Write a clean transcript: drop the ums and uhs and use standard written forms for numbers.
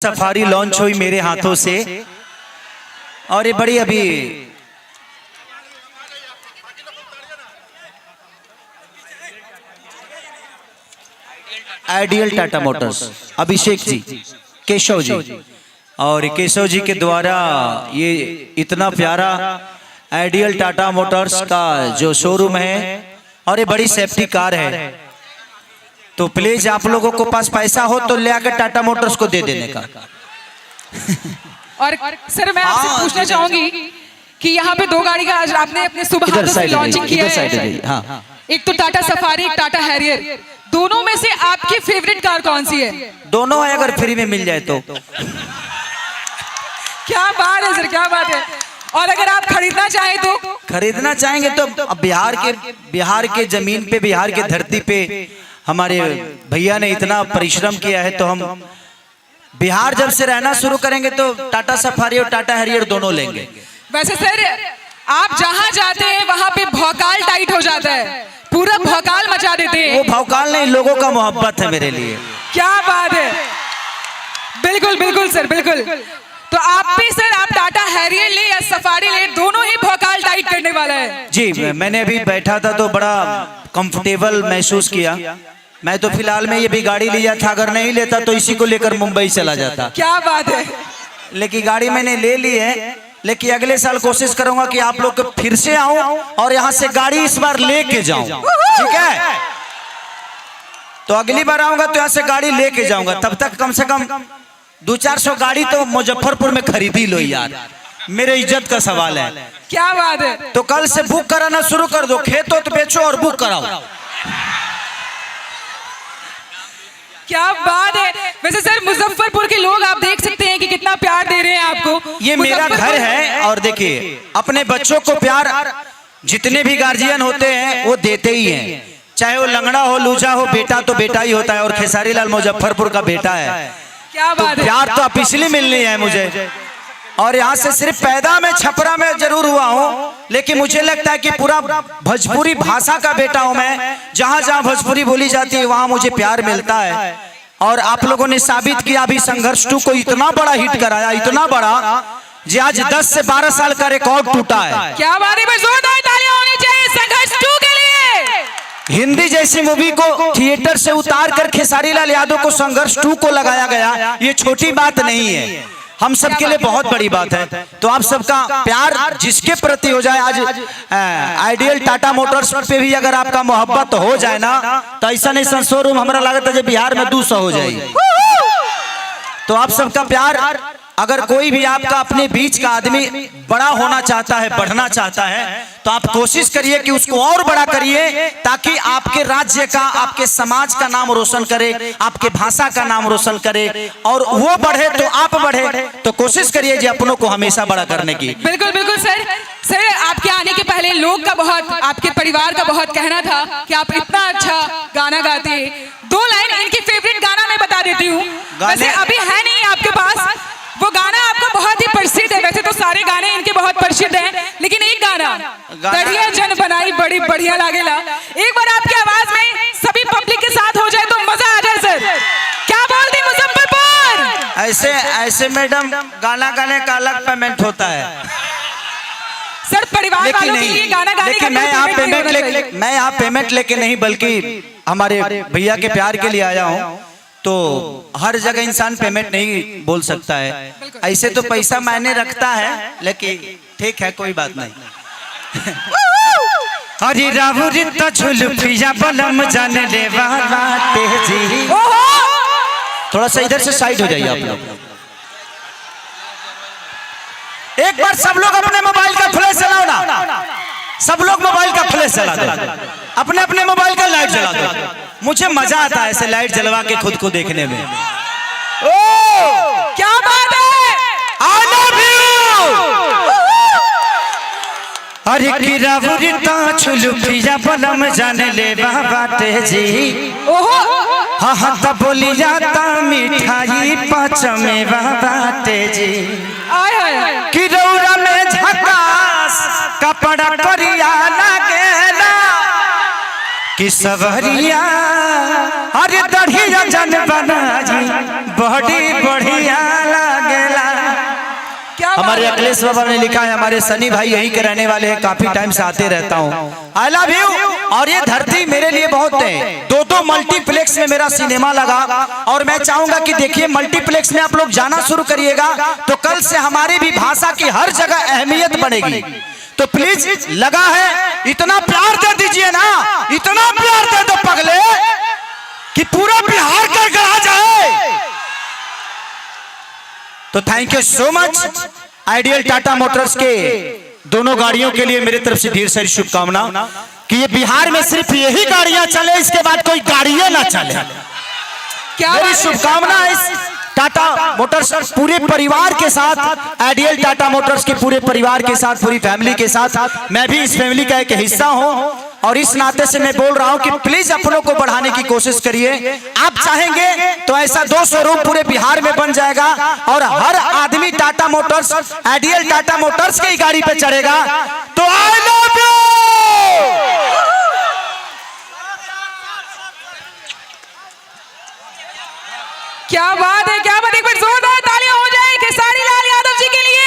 Safari launch हुई मेरे हाथों से और ये बड़ी अभी आइडियल टाटा मोटर्स अभिषेक जी, केशव जी और केशव जी के द्वारा ये इतना प्यारा आइडियल टाटा मोटर्स का जो शोरूम है और ये बड़ी सेफ्टी कार है, तो प्लीज आप लोगों को पास पैसा हो तो ले आकर टाटा मोटर्स को दे देने का। और सर मैं आपसे पूछना चाहूंगी कि यहाँ पे दो गाड़ी का आज आपने अपने सुबह हाथों से लॉन्चिंग किया है। हाँ। एक तो टाटा सफारी, एक टाटा हैरियर। दोनों में से आपकी फेवरेट कार कौन सी है? दोनों है, अगर फ्री में मिल जाए तो। क्या बात है सर, क्या बात है। और अगर आप खरीदना चाहें तो? खरीदना चाहेंगे तो अब बिहार के जमीन पे, बिहार के धरती पे हमारे भैया ने इतना परिश्रम किया है, तो हम बिहार जब से रहना शुरू करेंगे तो टाटा सफारी और टाटा हैरियर दोनों लेंगे। वैसे सर आप जहाँ जाते हैं वहाँ पे भौकाल टाइट हो जाता है, पूरा भौकाल मचा देते हैं। वो भौकाल नहीं, लोगों का मोहब्बत है मेरे लिए। क्या बात है, बिल्कुल बिल्कुल सर, बिल्कुल। तो आप भी सर, आप टाटा हैरियर ले या सफारी ले, दोनों ही भौकाल टाइट करने वाला है। जी, मैंने अभी बैठा था तो बड़ा कंफर्टेबल महसूस किया। मैं तो फिलहाल में ये भी गाड़ी लिया था, अगर नहीं लेता तो इसी को लेकर मुंबई चला जाता। क्या बात है। लेकिन गाड़ी मैंने ले ली है, लेकिन अगले साल कोशिश करूंगा कि आप लोग को फिर से आऊं और यहाँ से गाड़ी इस बार लेके जाऊं, ठीक है? तो अगली बार आऊंगा तो यहाँ से गाड़ी लेके जाऊंगा। तब तक कम से कम 200-400 गाड़ी तो मुजफ्फरपुर में खरीद ही लो यार, मेरे इज्जत का सवाल है। क्या बात है। तो कल से बुक कराना शुरू कर दो, खेत तो बेचो और बुक कराओ। क्या बात है। वैसे सर मुजफ्फरपुर के लोग आप देख सकते हैं कि कितना प्यार दे रहे हैं आपको। ये मेरा घर है और देखिए अपने बच्चों को प्यार जितने भी गार्जियन होते हैं वो देते ही हैं, चाहे वो लंगड़ा हो, लूजा हो, बेटा तो बेटा ही होता है। और खेसारी लाल मुजफ्फरपुर का बेटा है। क्या बात तो है। प्यार तो आप इसलिए मिलनी है मुझे। और यहाँ से सिर्फ पैदा में छपरा में जरूर हुआ हूँ, लेकिन मुझे लगता है कि पूरा भोजपुरी भाषा का बेटा हूँ मैं। जहाँ जहाँ भोजपुरी बोली जाती है वहाँ मुझे प्यार मिलता है। और आप लोगों ने साबित किया, अभी संघर्ष 2 को इतना बड़ा हिट कराया, इतना बड़ा जी, आज 10 से 12 साल का रिकॉर्ड टूटा है। क्या बात है, जोरदार तालियां होनी चाहिए संघर्ष 2 के लिए। हिंदी जैसी मूवी को थिएटर से उतार कर खेसारी लाल यादव को संघर्ष 2 को लगाया गया, ये छोटी बात नहीं है, हम सबके लिए बहुत बड़ी बात है। तो आप सबका प्यार जिसके प्रति हो जाए, आज आइडियल टाटा मोटर्स पे भी अगर आपका मोहब्बत हो जाए ना, तो ऐसा नहीं शोरूम हमारा लागत है बिहार में 200 हो जाएगी। तो आप सबका प्यार, अगर कोई भी आपका अपने बीच का आदमी बड़ा होना चाहता है, बढ़ना चाहता है, तो आप कोशिश करिए कि उसको और बड़ा करिए, ताकि आपके राज्य का, आपके समाज का नाम रोशन करे, आपके भाषा का नाम रोशन करे, और वो बढ़े तो आप बढ़े। तो कोशिश करिए जी अपनों को हमेशा बड़ा करने की। बिल्कुल बिल्कुल सर। सर आपके आने के पहले लोग का बहुत, आपके परिवार का बहुत कहना था कि आप इतना अच्छा गाना गाते हैं। 2 लाइन इनकी फेवरेट गाना मैं बता देती हूँ, वैसे अभी है नहीं आपके पास। वो गाना आपका बहुत ही प्रसिद्ध है, वैसे तो सारे गाने इनके बहुत प्रसिद्ध हैं, लेकिन एक गाना बढ़िया जन बनाई बड़ी बढ़िया लागेला, एक बार आपकी आवाज में सभी पब्लिक के साथ हो जाए तो मजा आ जाए सर। क्या बोलती मुजफ्फरपुर? ऐसे मैडम गाना गाने का अलग पेमेंट होता है सर, परिवार वालों के लिए गाना गाने का मैं यहाँ पेमेंट लेके नहीं, बल्कि हमारे भैया के प्यार के लिए आया हूँ। तो हर जगह इंसान पेमेंट नहीं बोल सकता है, ऐसे तो पैसा मायने रखता है, लेकिन ठीक है, कोई बात नहीं। अरे रावुरिता झुलुफिया बलम जाने ले वाला तेजी। थोड़ा सा इधर से साइड हो जाइए आप लोग। एक बार सब लोग अपने मोबाइल का फ्लैश जलाओ ना, सब लोग मोबाइल का फ्लैश जला दो, अपने अपने मोबाइल का लाइट जला दो। मुझे मजा आता है ऐसे लाइट जलवा के खुद को देखने में। ओ क्या बात है। I love you। अरे किरावुरिता झुलुफिया बलम जाने ले बाटे जी। हाँ हाँ तब बोली जाता मिठाई 5 में बाटे जी। किरौरा में झकास कपड़ा करिया लागेला कि सवरिया, अरे दढ़िया जन बनाई बड़ी बढ़िया लागेला। क्या बात हमारे है। अखिलेश बाबा ने लिखा है, हमारे सनी भाई यहीं के रहने वाले हैं, काफी टाइम से आते रहता हूँ। I love you. और ये धरती मेरे लिए बहुत है। दो मल्टीप्लेक्स में मेरा सिनेमा लगा और मैं चाहूंगा कि देखिए मल्टीप्लेक्स में आप लोग जाना शुरू करिएगा तो कल से हमारी भी भाषा की हर जगह अहमियत बढ़ेगी। तो प्लीज लगा है, इतना प्यार दे दीजिए ना, इतना प्यार दे दो पगले कि पूरा बिहार गड़गड़ा जाए। तो thank you so much. Ideal Tata Motors के दोनों गाड़ियों के लिए मेरी तरफ से ढेर सारी शुभकामना कि ये बिहार में सिर्फ यही गाड़ियां चले, इसके बाद कोई गाड़ियां ना चले। क्या मेरी बात है। शुभकामना है इस टाटा मोटर्स पूरे परिवार के साथ, आइडियल टाटा मोटर्स के पूरे परिवार के साथ, पूरी फैमिली के साथ। मैं भी इस फैमिली का एक हिस्सा हूं और इस नाते से मैं बोल रहा हूं कि प्लीज अपनों को बढ़ाने की कोशिश करिए। आप चाहेंगे तो ऐसा 2 शोरूम पूरे बिहार में बन जाएगा और हर आदमी Tata Motors, ideal Tata Motors की गाड़ी पे चढ़ेगा। तो आई लव यू। क्या बात है, क्या बात है। एक बार जोरदार तालियां हो जाए खेसारी लाल यादव जी के लिए।